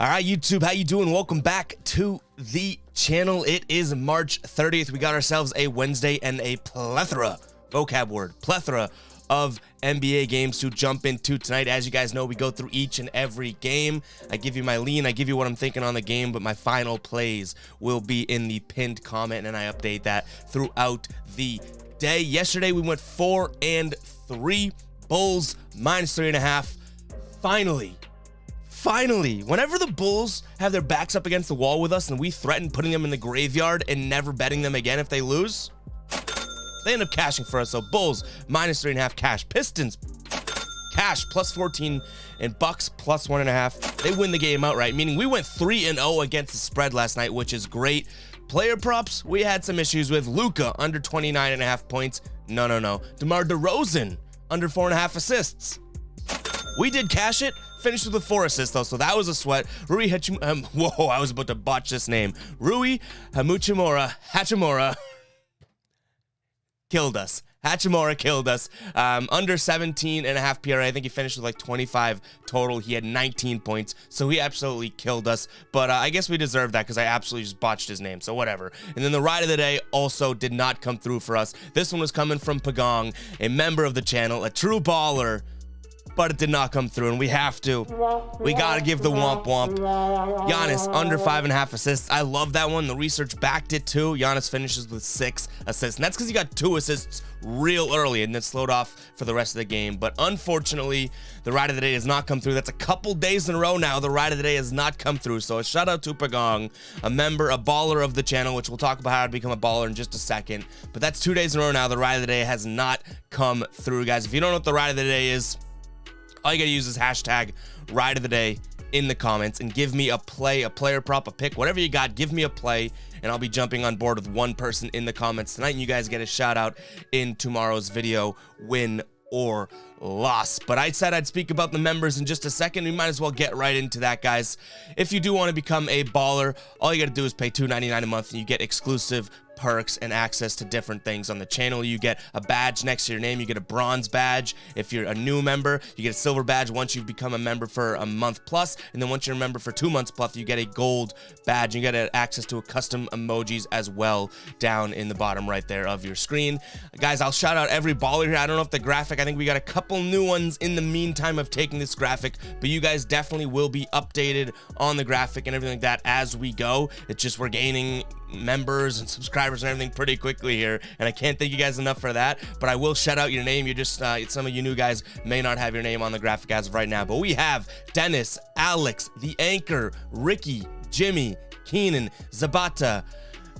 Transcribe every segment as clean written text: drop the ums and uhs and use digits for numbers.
All right, YouTube, how you doing? Welcome back to the channel. It is March 30th. We got ourselves a Wednesday and a plethora, vocab word, plethora of NBA games to jump into tonight. As you guys know, we go through each and every game. I give you my lean, I give you what I'm thinking on the game, but my final plays will be in the pinned comment, and I update that throughout the day. Yesterday, we went 4 and 3. Bulls minus 3.5. Finally, whenever the Bulls have their backs up against the wall with us and we threaten putting them in the graveyard and never betting them again if they lose, they end up cashing for us. So Bulls minus 3.5 cash. Pistons cash plus 14 and Bucks plus 1.5. They win the game outright, meaning we went 3-0 against the spread last night, which is great. Player props, we had some issues with. Luka under 29.5 points. No. DeMar DeRozan under 4.5 assists. We did cash it. Finished with 4 assists, though, so that was a sweat. Whoa, I was about to botch this name. Rui Hachimura killed us. Hachimura killed us. Under 17.5 PRA. I think he finished with like 25 total. He had 19 points, so he absolutely killed us. But I guess we deserved that because I absolutely just botched his name, so whatever. And then the ride of the day also did not come through for us. This one was coming from Pagong, a member of the channel, a true baller, but it did not come through, and we have to. We got to give the womp womp. Giannis, under 5.5 assists. I love that one. The research backed it, too. Giannis finishes with 6 assists, and that's because he got 2 assists real early and then slowed off for the rest of the game. But unfortunately, the ride of the day has not come through. That's a couple days in a row now. The ride of the day has not come through. So a shout out to Pagong, a member, a baller of the channel, which we'll talk about how to become a baller in just a second. But that's 2 days in a row now. The ride of the day has not come through, guys. If you don't know what the ride of the day is, all you gotta use is hashtag ride of the day in the comments and give me a play, a player prop, a pick, whatever you got. Give me a play, and I'll be jumping on board with one person in the comments tonight, and you guys get a shout out in tomorrow's video, win or loss. But I said I'd speak about the members in just a second. We might as well get right into that, guys. If you do want to become a baller, all you gotta do is pay $2.99 a month, and you get exclusive perks and access to different things on the channel. You get a badge next to your name. You get a bronze badge if you're a new member. You get a silver badge once you've become a member for a month plus, and then once you're a member for 2 months plus, you get a gold badge. You get access to a custom emojis as well down in the bottom right there of your screen. Guys, I'll shout out every baller here. I don't know if the graphic, I think we got a couple new ones in the meantime of taking this graphic, but you guys definitely will be updated on the graphic and everything like that as we go. It's just we're gaining members and subscribers and everything pretty quickly here, and I can't thank you guys enough for that. But I will shout out your name. You just some of you new guys may not have your name on the graphic as of right now, but we have Dennis, Alex, the Anchor, Ricky, Jimmy, Keenan, Zabata,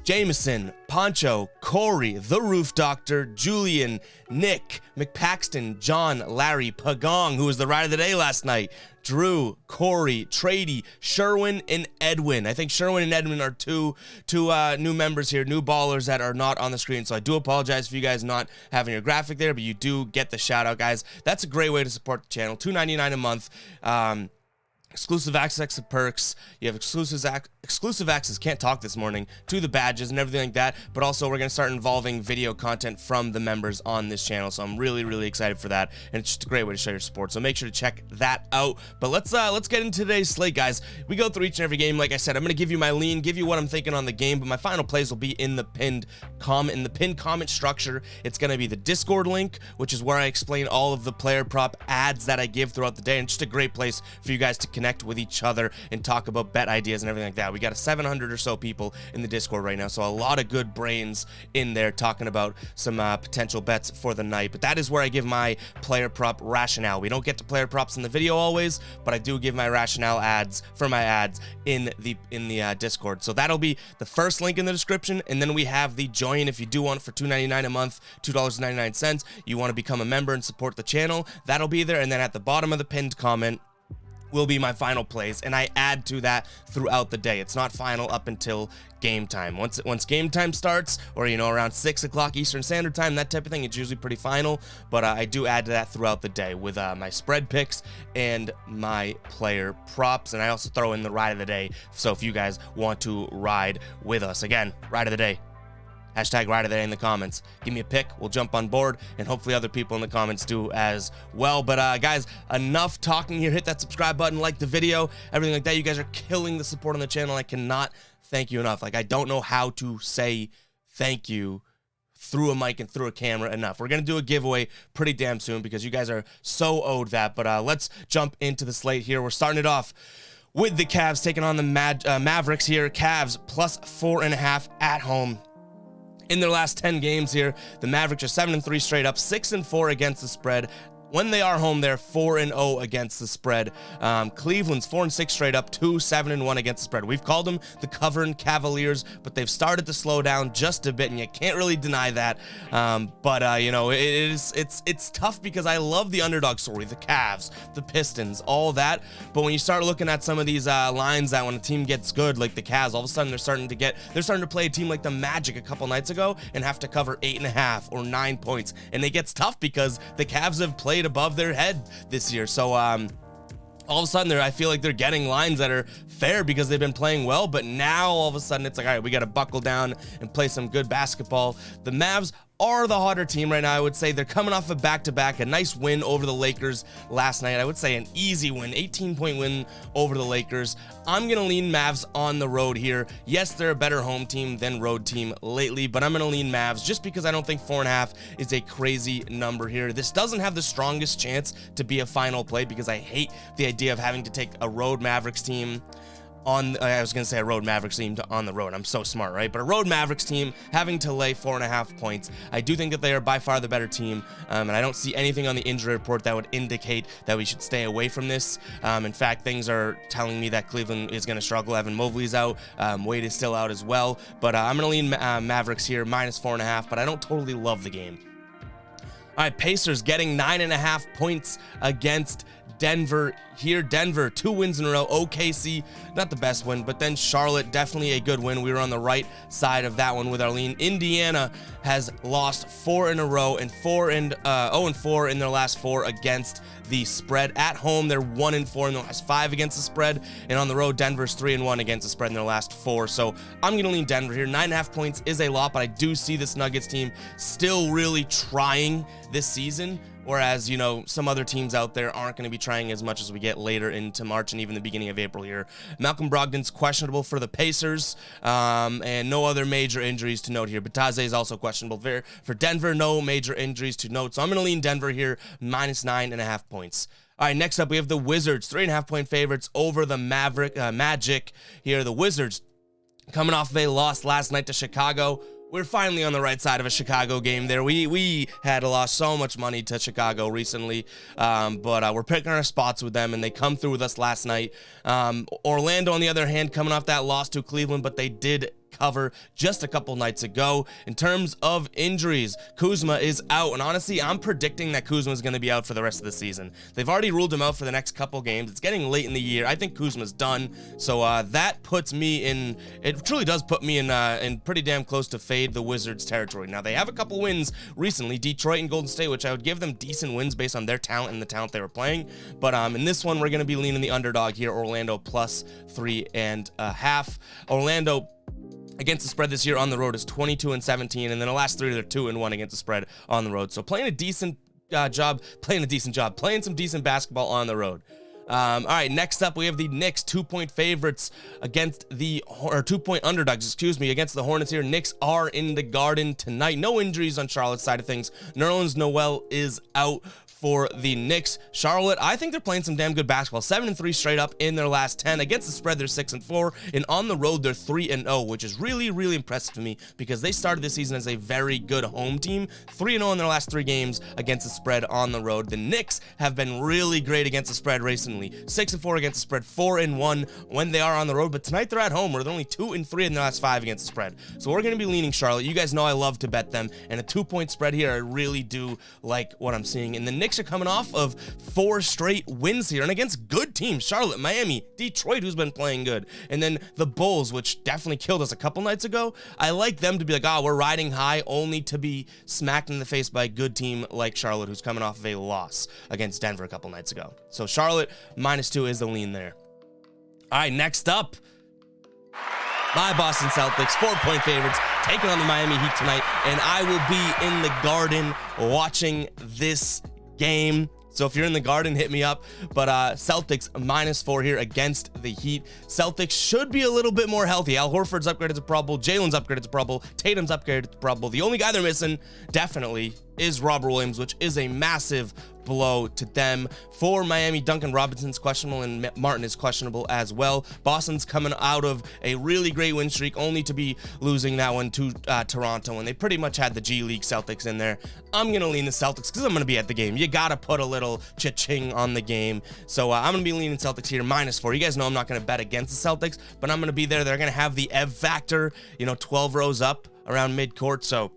Jameson, Poncho, Corey, The Roof Doctor, Julian, Nick, McPaxton, John, Larry, Pagong, who was the ride of the day last night, Drew, Corey, Trady, Sherwin, and Edwin. I think Sherwin and Edwin are two new members here, new ballers that are not on the screen. So I do apologize for you guys not having your graphic there, but you do get the shout out, guys. That's a great way to support the channel. $2.99 a month. Exclusive access to perks. You have exclusive access, can't talk this morning, to the badges and everything like that. But also we're going to start involving video content from the members on this channel. So I'm really excited for that. And it's just a great way to show your support. So make sure to check that out. But let's get into today's slate, guys. We go through each and every game. Like I said, I'm going to give you my lean, give you what I'm thinking on the game. But my final plays will be in the pinned comment. In the pinned comment structure, it's going to be the Discord link, which is where I explain all of the player prop ads that I give throughout the day. And just a great place for you guys to connect with each other and talk about bet ideas and everything like that. We got 700 or so people in the Discord right now, so a lot of good brains in there talking about some potential bets for the night. But that is where I give my player prop rationale. We don't get to player props in the video always, but I do give my rationale ads for my ads in the Discord. So that'll be the first link in the description, and then we have the join if you do want for $2.99 a month, $2.99. You want to become a member and support the channel, that'll be there. And then at the bottom of the pinned comment will be my final plays, and I add to that throughout the day. It's not final up until game time. Once game time starts, or around 6 o'clock Eastern Standard Time, that type of thing, it's usually pretty final. But I do add to that throughout the day with my spread picks and my player props, and I also throw in the ride of the day. So if you guys want to ride with us, again, ride of the day, Hashtag ride of the day in the comments. Give me a pick. We'll jump on board, and hopefully other people in the comments do as well. But guys, enough talking here. Hit that subscribe button, like the video, everything like that. You guys are killing the support on the channel. I cannot thank you enough. Like, I don't know how to say thank you through a mic and through a camera enough. We're going to do a giveaway pretty damn soon because you guys are so owed that. But let's jump into the slate here. We're starting it off with the Cavs taking on the Mavericks here. Cavs plus 4.5 at home. In their last 10 games here, the Mavericks are 7-3 straight up, 6-4 against the spread. When they are home, they're 4-0 against the spread. Cleveland's 4-6 straight up, 2-7-1 against the spread. We've called them the covering Cavaliers, but they've started to slow down just a bit, and you can't really deny that. You know, it's tough because I love the underdog story, the Cavs, the Pistons, all that. But when you start looking at some of these lines that when a team gets good, like the Cavs, all of a sudden they're starting to play a team like the Magic a couple nights ago and have to cover 8.5 or 9 points, and it gets tough because the Cavs have played above their head this year. So all of a sudden I feel like they're getting lines that are fair because they've been playing well, but now all of a sudden it's like, all right, we got to buckle down and play some good basketball. The Mavs are the hotter team right now. I would say they're coming off a back-to-back, a nice win over the Lakers last night. I would say an easy win, 18-point win over the Lakers. I'm going to lean Mavs on the road here. Yes, they're a better home team than road team lately, but I'm going to lean Mavs just because I don't think 4.5 is a crazy number here. This doesn't have the strongest chance to be a final play because I hate the idea of having to take a road Mavericks team on the road. I'm so smart, right? But a road Mavericks team having to lay 4.5 points. I do think that they are by far the better team, and I don't see anything on the injury report that would indicate that we should stay away from this. In fact, things are telling me that Cleveland is going to struggle. Evan Mobley's out. Wade is still out as well. But I'm going to lean Mavericks here, minus 4.5, but I don't totally love the game. All right, Pacers getting 9.5 points against Denver here. Denver, 2 wins in a row. OKC, not the best win, but then Charlotte, definitely a good win. We were on the right side of that one with our lean. Indiana has lost 4 in a row and 0-4 in their last 4 against the spread. At home, they're 1-4 in their last 5 against the spread, and on the road, Denver's 3-1 against the spread in their last 4. So I'm going to lean Denver here. 9.5 points is a lot, but I do see this Nuggets team still really trying this season. Whereas, you know, some other teams out there aren't going to be trying as much as we get later into March and even the beginning of April here. Malcolm Brogdon's questionable for the Pacers, and no other major injuries to note here. Batase is also questionable for Denver. No major injuries to note. So I'm going to lean Denver here, minus 9.5 points. All right, next up, we have the Wizards, 3.5-point favorites over the Magic here. The Wizards coming off of a loss last night to Chicago. We're finally on the right side of a Chicago game there. We had lost so much money to Chicago recently, but we're picking our spots with them, and they come through with us last night. Orlando, on the other hand, coming off that loss to Cleveland, but they did cover just a couple nights ago. In terms of injuries, Kuzma is out, and honestly, I'm predicting that Kuzma is going to be out for the rest of the season. They've already ruled him out for the next couple games. It's getting late in the year. I think Kuzma's done, so that puts me in, it truly does put me in pretty damn close to fade the Wizards territory. Now, they have a couple wins recently, Detroit and Golden State, which I would give them decent wins based on their talent and the talent they were playing, but in this one, we're going to be leaning the underdog here, Orlando plus 3.5. Orlando against the spread this year on the road is 22-17, and then the last 3 they're 2-1 against the spread on the road. So playing some decent basketball on the road. All right, next up we have the Knicks, 2-point favorites against the 2-point underdogs, against the Hornets here. Knicks are in the Garden tonight. No injuries on Charlotte's side of things. Nerlens Noel is out for the Knicks. Charlotte, I think they're playing some damn good basketball. 7-3 straight up in their last 10. Against the spread, they're 6-4, and on the road, they're 3-0, which is really, really impressive to me because they started this season as a very good home team. 3-0 in their last 3 games against the spread on the road. The Knicks have been really great against the spread recently. 6-4 against the spread, 4-1 when they are on the road, but tonight they're at home where they're only 2-3 in their last 5 against the spread. So we're going to be leaning Charlotte. You guys know I love to bet them, and a 2-point spread here, I really do like what I'm seeing. And the Knicks are coming off of 4 straight wins here and against good teams, Charlotte, Miami, Detroit, who's been playing good, and then the Bulls, which definitely killed us a couple nights ago. I like them to be like, we're riding high, only to be smacked in the face by a good team like Charlotte, who's coming off of a loss against Denver a couple nights ago. So Charlotte -2 is the lean there. All right, next up, My Boston Celtics, 4-point favorites, taking on the Miami Heat tonight, and I will be in the Garden watching this game. So if you're in the Garden, hit me up. But Celtics -4 here against the Heat. Celtics should be a little bit more healthy. Al Horford's upgraded to Pro Bowl. Jalen's upgraded to Pro Bowl. Tatum's upgraded to Pro Bowl. The only guy they're missing, definitely, is Robert Williams, which is a massive blow to them. For Miami, Duncan Robinson's questionable and Martin is questionable as well. Boston's coming out of a really great win streak, only to be losing that one to Toronto, and they pretty much had the G League Celtics in there. I'm going to lean the Celtics because I'm going to be at the game. You got to put a little cha-ching on the game. So I'm going to be leaning Celtics here, -4. You guys know I'm not going to bet against the Celtics, but I'm going to be there. They're going to have the Ev factor, 12 rows up around midcourt, so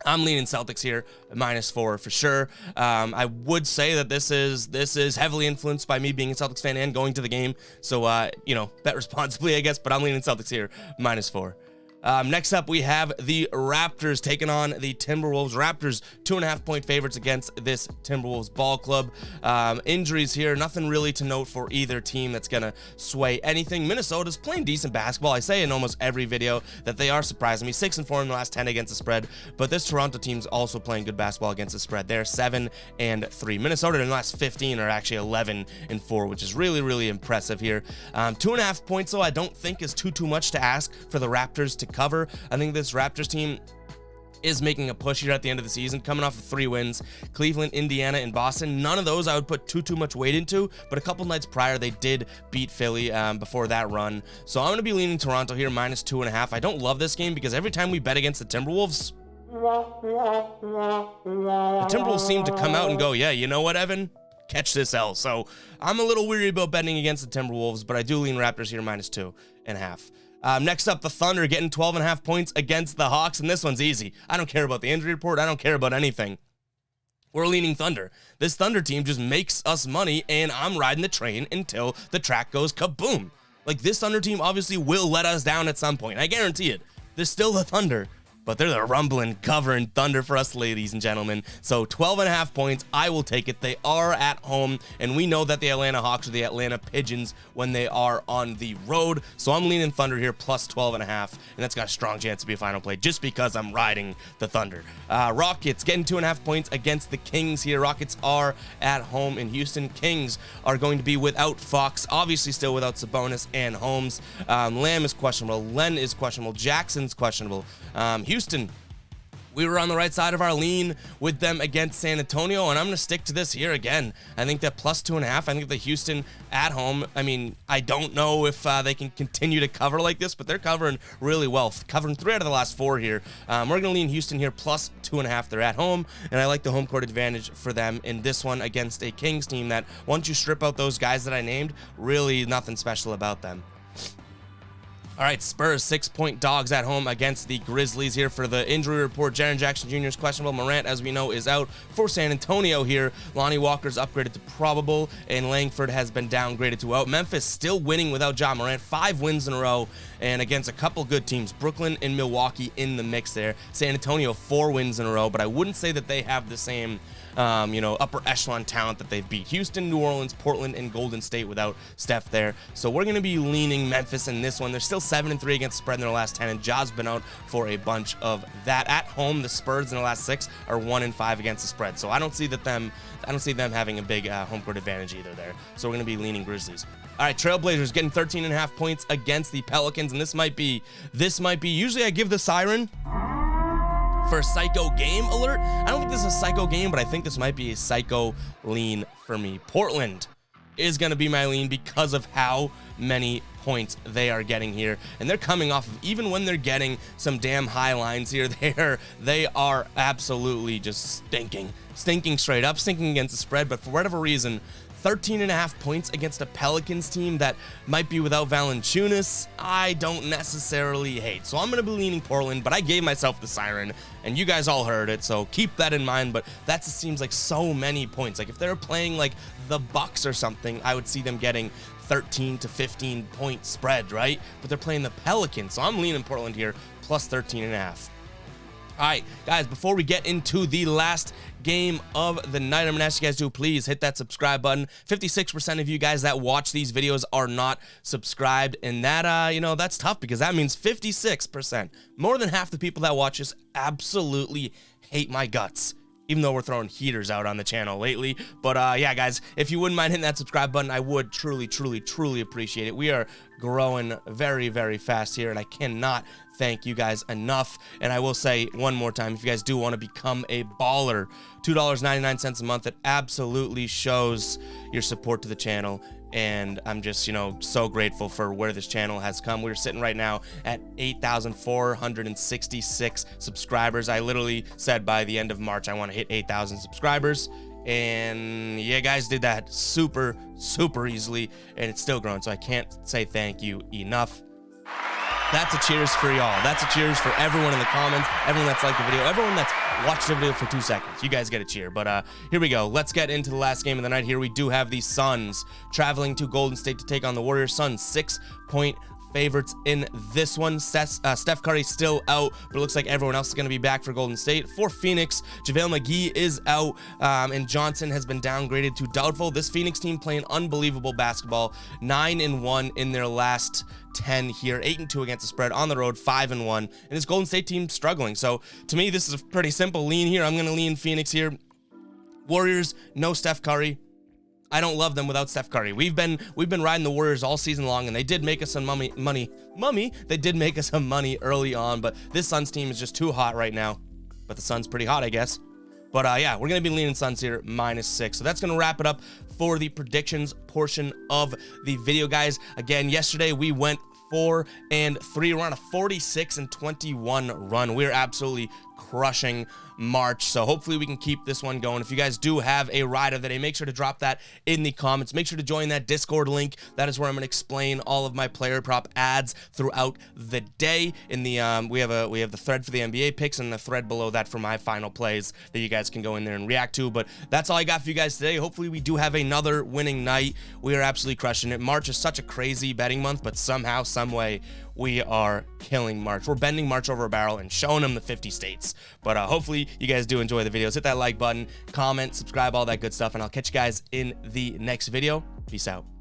I'm leaning Celtics here, -4 for sure. I would say that this is heavily influenced by me being a Celtics fan and going to the game. So, bet responsibly, I guess, but I'm leaning Celtics here, -4. Next up, we have the Raptors taking on the Timberwolves. Raptors, 2.5-point favorites against this Timberwolves ball club. Injuries here, nothing really to note for either team that's going to sway anything. Minnesota's playing decent basketball. I say in almost every video that they are surprising me. 6-4 in the last 10 against the spread, but this Toronto team's also playing good basketball against the spread. They're 7-3. Minnesota in the last 15 are actually 11-4, which is really, really impressive here. 2.5 points, though, I don't think is too much to ask for the Raptors to cover. I think this Raptors team is making a push here at the end of the season, coming off of 3 wins, Cleveland, Indiana, and Boston. None of those I would put too much weight into, but a couple nights prior, they did beat Philly before that run. So I'm going to be leaning Toronto here, -2.5. I don't love this game because every time we bet against the Timberwolves, the Timberwolves seem to come out and go, yeah, you know what, Evan? Catch this L. So I'm a little weary about betting against the Timberwolves, but I do lean Raptors here, -2.5. Next up, the Thunder getting 12.5 points against the Hawks, and this one's easy. I don't care about the injury report. I don't care about anything. We're leaning Thunder. This Thunder team just makes us money, and I'm riding the train until the track goes kaboom. Like, this Thunder team obviously will let us down at some point. I guarantee it. They're still the Thunder, but they're the rumbling, covering Thunder for us, ladies and gentlemen. So 12.5 points, I will take it. They are at home, and we know that the Atlanta Hawks are the Atlanta Pigeons when they are on the road. So I'm leaning Thunder here, +12.5, and that's got a strong chance to be a final play just because I'm riding the Thunder. Rockets getting 2.5 points against the Kings here. Rockets are at home in Houston. Kings are going to be without Fox, obviously still without Sabonis and Holmes. Lamb is questionable. Len is questionable. Jackson's questionable. Houston, we were on the right side of our lean with them against San Antonio, and I'm going to stick to this here again. I think that +2.5, I think the Houston at home, I mean, I don't know if they can continue to cover like this, but they're covering really well, covering 3 out of the last 4 here. We're going to lean Houston here, +2.5. They're at home, and I like the home court advantage for them in this one against a Kings team that, once you strip out those guys that I named, really nothing special about them. All right, Spurs 6-point dogs at home against the Grizzlies here. For the injury report, Jaren Jackson Jr. is questionable. Morant, as we know, is out. For San Antonio here, Lonnie Walker's upgraded to probable, and Langford has been downgraded to out. Memphis still winning without Ja Morant, 5 wins in a row, and against a couple good teams, Brooklyn and Milwaukee in the mix there. San Antonio, 4 wins in a row, but I wouldn't say that they have the same upper echelon talent that they've beat. Houston, New Orleans, Portland, and Golden State without Steph there. So we're going to be leaning Memphis in this one. They're still 7-3 against the spread in their last 10, and Ja's been out for a bunch of that. At home, the Spurs in the last 6 are 1-5 against the spread. So I don't see them having a big home court advantage either there. So we're going to be leaning Grizzlies. All right, Trailblazers getting 13.5 points against the Pelicans, and this might be, usually I give the siren for a psycho game alert. I don't think this is a psycho game, but I think this might be a psycho lean for me. Portland is going to be my lean because of how many points they are getting here, and they're coming off of, even when they're getting some damn high lines here, they are absolutely just stinking straight up, stinking against the spread. But for whatever reason, 13.5 points against a Pelicans team that might be without Valanciunas, I don't necessarily hate. So I'm going to be leaning Portland, but I gave myself the siren, and you guys all heard it, so keep that in mind. But that just seems like so many points. Like, if they're playing like the Bucks or something, I would see them getting 13 to 15 point spread, right? But they're playing the Pelicans, so I'm leaning Portland here, plus 13.5. All right, guys, before we get into the last game of the night, I'm gonna ask you guys to please hit that subscribe button. 56% of you guys that watch these videos are not subscribed, and that, you know, that's tough because that means 56%, more than half the people that watch this absolutely hate my guts, even though we're throwing heaters out on the channel lately. But yeah, guys, if you wouldn't mind hitting that subscribe button, I would truly appreciate it. We are growing very, very fast here, and I cannot thank you guys enough. And I will say one more time, if you guys do want to become a baller, $2.99 a month, it absolutely shows your support to the channel. And I'm just, you know, so grateful for where this channel has come. We're sitting right now at 8,466 subscribers. I literally said by the end of March, I want to hit 8,000 subscribers. And yeah, guys did that super easily, and it's still growing. So I can't say thank you enough. That's a cheers for y'all. That's a cheers for everyone in the comments, everyone that's liked the video, everyone that's watched the video for 2 seconds. You guys get a cheer. But here we go. Let's get into the last game of the night. Here we do have the Suns traveling to Golden State to take on the Warriors. Suns 6-point favorites in this one. Steph Curry still out, but it looks like everyone else is going to be back for Golden State. For Phoenix, JaVale McGee is out, and Johnson has been downgraded to doubtful. This Phoenix team playing unbelievable basketball, 9-1 in their last 10 here, 8-2 against the spread on the road, 5-1, and this Golden State team struggling. So to me, this is a pretty simple lean here. I'm going to lean Phoenix here. Warriors, no Steph Curry. I don't love them without Steph Curry. We've been riding the Warriors all season long, and they did make us some money. They did make us some money early on, but this Suns team is just too hot right now. But the Suns pretty hot, I guess. But yeah, we're gonna be leaning Suns here, -6. So that's gonna wrap it up for the predictions portion of the video, guys. Again, yesterday we went 4-3. We're on a 46-21 run. We're absolutely crushing March, so hopefully we can keep this one going. If you guys do have a ride of the day, make sure to drop that in the comments. Make sure to join that Discord link. That is where I'm going to explain all of my player prop ads throughout the day. In the we have the thread for the NBA picks and the thread below that for my final plays that you guys can go in there and react to. But that's all I got for you guys today. Hopefully we do have another winning night. We are absolutely crushing it. March is such a crazy betting month, but somehow, some way, we are killing March. We're bending March over a barrel and showing them the 50 states. But hopefully you guys do enjoy the videos. Hit that like button, comment, subscribe, all that good stuff, and I'll catch you guys in the next video. Peace out.